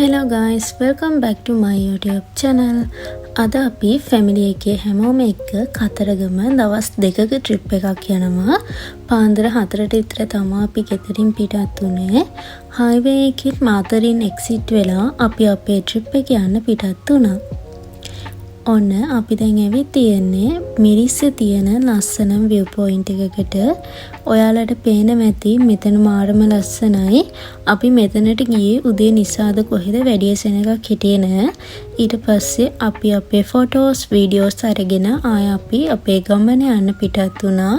Hello guys, welcome back to my YouTube channel. අද අපි family එකේ හැමෝම එක්ක කතරගම දවස් 2ක ට්‍රිප් එකක් යනවා. පාන්දර 4ට විතර තමයි අපි ගෙදරින් පිටත් වුණේ. හයිවේ එකේ මාතරින් එක්සිට් වෙලා අපි අපේ ට්‍රිප් එක යන්න පිටත් වුණා. ඔන්න අපි දැන් ඇවිත් තියෙන්නේ මිරිස්සේ තියෙන ලස්සනම view point එකකට. ඔයාලට පේන මැති මෙතන මාරම ලස්සනයි. අපි මෙතනට ගියේ උදේ නිසාද කොහෙද වැඩි සෙනගක් හිටියේ නෑ. ඊට පස්සේ අපි අපේ ෆොටෝස් වීඩියෝස් අරගෙන ආය අපි අපේ ගමන යන්න පිටත් වුණා.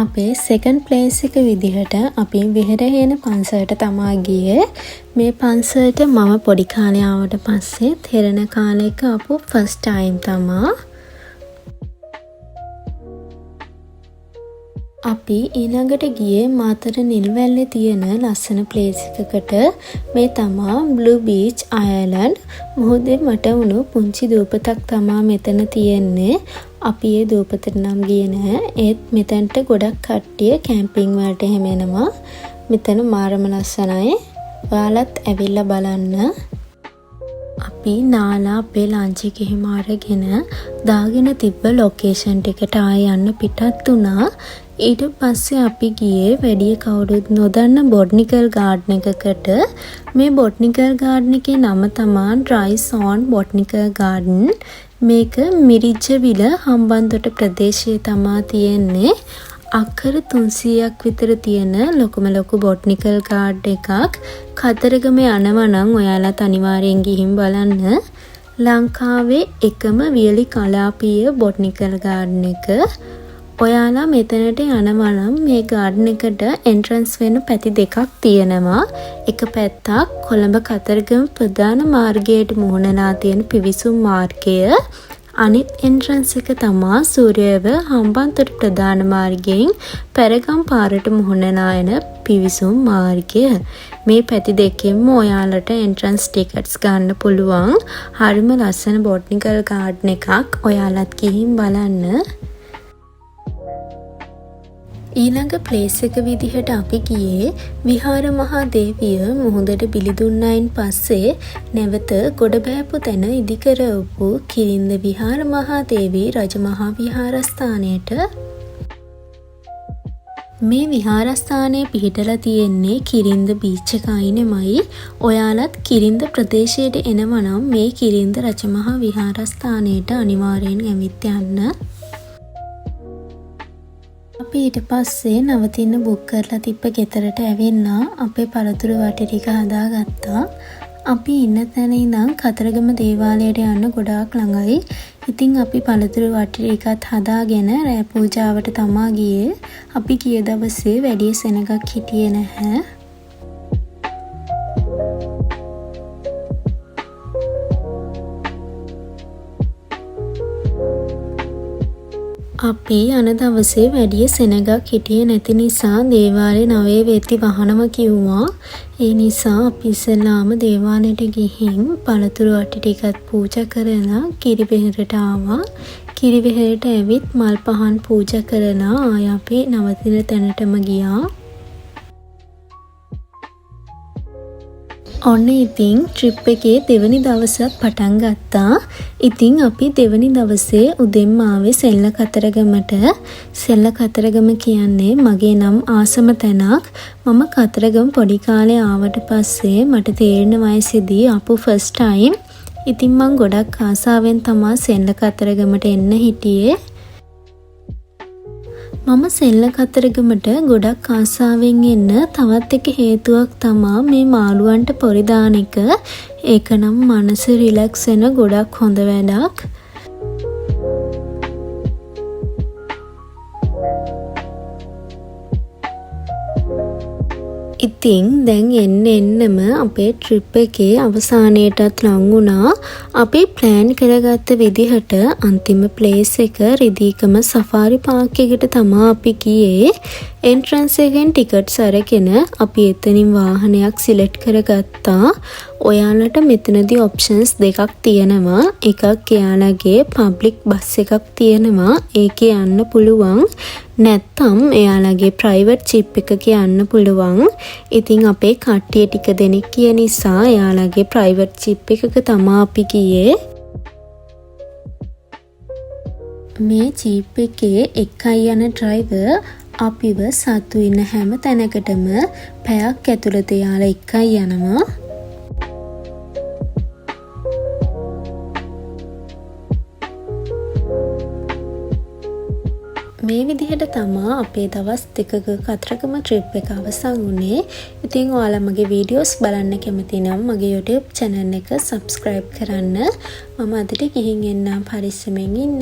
අපේ second place එක විදිහට අපි විහෙරහේන පන්සලට තමා ගියේ. මේ පන්සලට මම පොඩි කාලේ ආවට පස්සේ තෙරණ කාලයක ආපු first time තමා. අපි ඊළඟට ගියේ මාතර නිල්වැල්ලේ තියෙන ලස්සන place එකකට. මේ තමා Blue Beach Island. මොහොතේ මට වුණු පුංචි දූපතක් තමා මෙතන තියෙන්නේ. අපි ඒ දූපතට නම් ගියේ නැහැ. ඒත් මෙතනට ගොඩක් කට්ටිය කැම්පින් වලට එහෙම එනවා. මෙතන මාරම ලස්සනයි. ඔයාලත් ඇවිල්ලා බලන්න. අපි නාලා අපේ ලන්ච් එක එහෙම අරගෙන දාගෙන තිබ්බ ලොකේෂන් එකට ආය යන්න පිටත් වුණා. ඊට පස්සේ අපි ගියේ වැඩි කවුරුත් නොදන්න බොටනිකල් ගාඩන් එකකට. මේ බොටනිකල් ගාඩන් එකේ නම තමයි ඩ්‍රයි සෝන් බොටනිකල් ගාඩන්. මේක මිරිජ්ජවිල හම්බන්තොට ප්‍රදේශයේ තමා තියෙන්නේ. අක්කර 300ක් විතර තියෙන ලොකුම ලොකු බොටනිකල් ගාඩන් එකක්. කතරගම යනවා නම් ඔයාලා අනිවාර්යෙන් ගිහින් බලන්න. ලංකාවේ එකම වියලි කලාපීය බොටනිකල් ගාඩන් එක. ඔයාලා මෙතනට යනවා නම් මේ ගාඩන් එකට එන්ට්‍රන්ස් වෙන පැති දෙකක් තියෙනවා. එක පැත්තක් කොළඹ කතරගම ප්‍රධාන මාර්ගයට මුහුණලා තියෙන පිවිසුම් මාර්ගය. අනිත් එන්ට්‍රන්ස් එක තමා සූර්යව හම්බන්තොට ප්‍රධාන මාර්ගයෙන් පෙරගම් පාරට මුහුණලා යන පිවිසුම් මාර්ගය. මේ පැති දෙකෙන්ම ඔයාලට එන්ට්‍රන්ස් ටිකට්ස් ගන්න පුළුවන්. හරිම ලස්සන බොටනිකල් ගාඩන් එකක්. ඔයාලත් ගිහින් බලන්න. ඊළඟ ප්ලේස් එක විදිහට අපි ගියේ විහාර මහා දේවිය මුහුදට බිලි දුන්නයින් පස්සේ නැවත ගොඩ බෑපු තැන ඉදිකරවපු කිරින්ද විහාර මහා දේවී රජමහා විහාරස්ථානයට. මේ විහාරස්ථානයේ පිහිටලා තියෙන්නේ කිරින්ද බීච් එක අයිනෙමයි. ඔයාලත් කිරින්ද ප්‍රදේශයට එනවා නම් මේ කිරින්ද රජමහා විහාරස්ථානයට අනිවාර්යෙන් ඇවිත් යන්න. අපි ඊට පස්සේ නවතින්න බුක් කරලා තිබ්බ ගෙදරට ඇවිල්ලා අපේ පළතුරු වටේ ටික හදාගත්තා. අපි ඉන්න තැන ඉඳන් කතරගම දේවාලයට යන්න ගොඩාක් ළඟයි. ඉතින් අපි පළතුරු වටේ ටිකත් හදාගෙන රෑ පූජාවට තමා ගියේ. අපි ගිය දවසේ වැඩි සෙනගක් හිටියේ නැහැ. අපි යන දවසේ වැඩි සෙනගක් හිටියේ නැති නිසා දේවාලේ නවේ වෙති වහනම කිව්වා. ඒ නිසා අපි ඉස්සෙල්ලාම දේවාලයට ගිහින් පළතුරු වටි ටිකත් පූජා කරලා කිරිවෙහෙරට ආවා. කිරිවෙහෙරට ඇවිත් මල් පහන් පූජා කරලා ආය අපි නවතින තැනටම ගියා. ඔන්න ඉතින් ට්‍රිප් එකේ දෙවනි දවසත් පටන් ගත්තා. ඉතින් අපි දෙවනි දවසේ උදෙන්ම ආවේ සෙල්ල කතරගමට. සෙල්ල කතරගම කියන්නේ මගේ නම් ආසම තැනක්. මම කතරගම පොඩි කාලේ ආවට පස්සේ මට තේරෙන වයසේදී ආපු ෆස්ට් ටයිම්. ඉතින් මං ගොඩක් ආසාවෙන් තමයි සෙල්ල කතරගමට එන්න හිටියේ. මම සෙල්ල කතරගමට ගොඩක් ආසාවෙන් එන්න තවත් එක හේතුවක් තමා මේ මාළුවන්ට පොරි දාන එක. ඒක නම් මනස රිලැක්ස් වෙන ගොඩක් හොඳ වැඩක්. ඉතින් දැන් එන්නම අපේ ට්‍රිප් එකේ අවසානයටත් ලං වුණා. අපි ප්ලෑන් කරගත්ත විදිහට අන්තිම ප්ලේස් එක රිදීකම සෆාරි පාක් එකට තමා අපි ගියේ. එන්ට්‍රන්ස් එකෙන් ටිකට්ස් අරගෙන අපි එතනින් වාහනයක් සිලෙක්ට් කරගත්තා. ඔයාලට මෙතනදී ඔප්ෂන්ස් දෙකක් තියෙනවා. එකක් එයාලගේ පබ්ලික් බස් එකක් තියෙනවා. ඒකේ යන්න පුළුවන්. නැත්තම් එයාලගේ ප්‍රයිවට් චිප් එකක යන්න පුළුවන්. ඉතින් අපේ කට්ටිය ටික දෙනෙක් කිය නිසා එයාලගේ ප්‍රයිවට් චිප් එකක තමයි අපි ගියේ. මේ ජීප් එකේ එකයි යන ඩ්‍රයිවර් අපිව සතු ඉන්න හැම තැනකටම පැයක් ඇතුළත යාලා එකයි යනවා. මේ විදිහට තමා අපේ දවස් දෙකක කතරගම ට්‍රිප් එක අවසන් වුණේ. ඉතින් ඔයාලා මගේ වීඩියෝස් බලන්න කැමති නම් මගේ YouTube channel එක subscribe කරන්න. මම අදට ගිහින් එන්නම්. පරිස්සමෙන් ඉන්න.